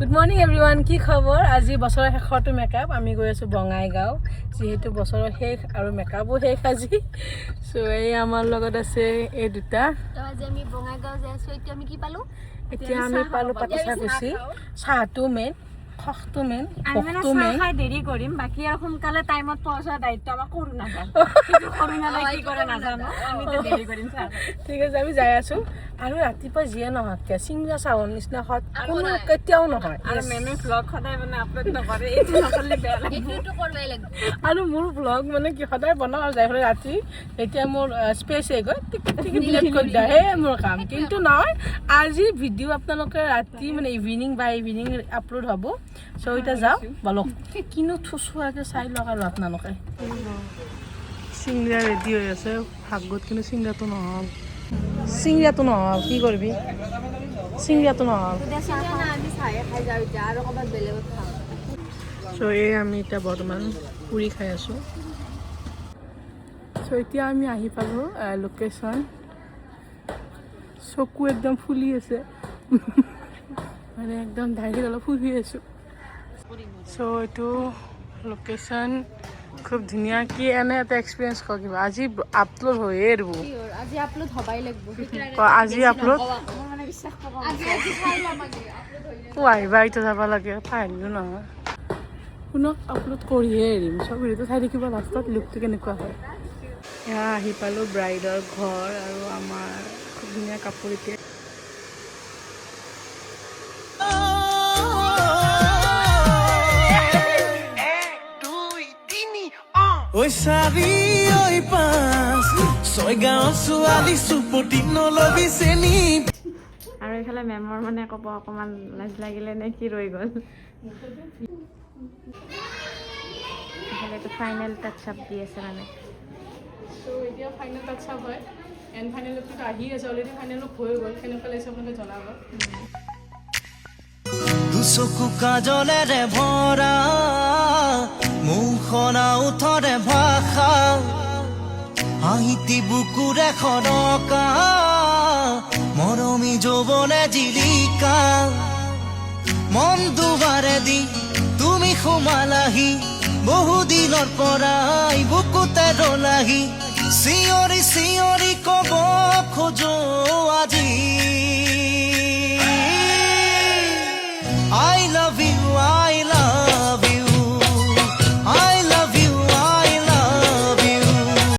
Good morning everyone, কি খবৰ? আজি বছৰৰ শেষৰটো মেকআপ আমি গৈ আছোঁ বঙাইগাঁও, যিহেতু বছৰৰ শেষ আৰু মেকআপো শেষ আজি। চ' এই আমাৰ লগত আছে এই দুটা। আজি আমি বঙাইগাঁও যাই আছোঁ। এতিয়া আমি পালোঁ পাতিচাকুচি। চাহটো মেইন, খখটো মেইন, ভোকটো মেইন। খাই দেৰি কৰিম, বাকী আৰু সোনকালে টাইমত পहुঁচাৰ দায়িত্ব আমাক কৰো নাজানো। কি কৰে নাজানো, আমি দেৰি কৰিম চাহ। ঠিক আছে, আমি যাই আছোঁ। আৰু ৰাতিপুৱা যিয়ে নহওক কিয় চিংৰা চাহৰ নিচিনা সোৱাদ কোনো কেতিয়াও নহয়। আৰু মেমে ভ্লগ সদায় মানে আপলোড নকৰে, এইটো নকৰিলে বেয়া লাগে। এইটো কৰবাই লাগিব। আৰু মোৰ ভ্লগ মানে কি সদায় বনাওঁ আৰু যাই পেলাই ৰাতি এতিয়া মোৰ স্পেচ শেষ হয় ডিলিট কৰি দিয়া, সেয়ে মোৰ কাম। কিন্তু নহয়, আজিৰ ভিডিঅ' আপোনালোকে ৰাতি মানে ইভিনিং আপলোড হ'ব। চ' এতিয়া যাওঁ বলক, কিনো থোচোৱাকৈ চাই লওক আৰু আপোনালোকে। চিংৰা ৰেডি হৈ আছে, ভাগত কিন্তু চিংৰাটো নহ'ল। কি কৰিবি? চিংৰাটো নহ'ল। আমি চাহে খাই যাওঁ এতিয়া, আৰু ক'ৰবাত বেলেগত খাওঁ। চ' এই আমি এতিয়া বৰ্তমান পুৰি খাই আছোঁ। চ' এতিয়া আমি আহি পালোঁ লোকেশ্যন। চকু একদম ফুলি আছে, মানে একদম ডাইৰেক্ট অলপ ফুলি আছোঁ। চ' এইটো লোকেশ্যন খুব ধুনীয়া। কি এনে এটা এক্সপিৰিয়েঞ্চ কওঁ কিবা? আজি আপলোড হৈয়ে ৰ'ব। আজি আপলোড হবাই লাগিব। আজি আপলোড আহিবা, এতিয়া যাব লাগে, পাৰিলোঁ নহয়। শুনক, আপলোড কৰিহে এৰিম। চব ভিডিঅ'টো চাই থাকিব, লাষ্টত লুকটো কেনেকুৱা হয়। এয়া আহি পালোঁ ব্ৰাইডৰ ঘৰ, আৰু আমাৰ খুব ধুনীয়া কাপোৰ এতিয়া। Oi sabi oi pas soy gaon suali supoti no lo viseni. আৰু এইফালে মেমৰ মানে ক'ব অকণমান লাজ লাগিলে নে কি ৰৈ গ'ল। এইফালে এইটো ফাইনেল টাচ আপ দি আছে মানে। চ' এতিয়া ফাইনেল টাচ আপ হয়, এণ্ড ফাইনেল লুকটো আহি আছে, অলৰেডি ফাইনেল লুক হৈ গ'ল। কেনেকুৱা লাগিছে আপোনালোকে জনাব। দুচকু কাজলেৰে ভৰা মুখনা উঠৰে ভাষা হাঁহিতি বুকুৰে খৰকা মৰমী যৌৱনে জিলিকা মন দুবাৰে দি তুমি সোমালাহি বহুদিনৰ পৰাই বুকুতে ৰলাহি চিঞৰি চিঞৰি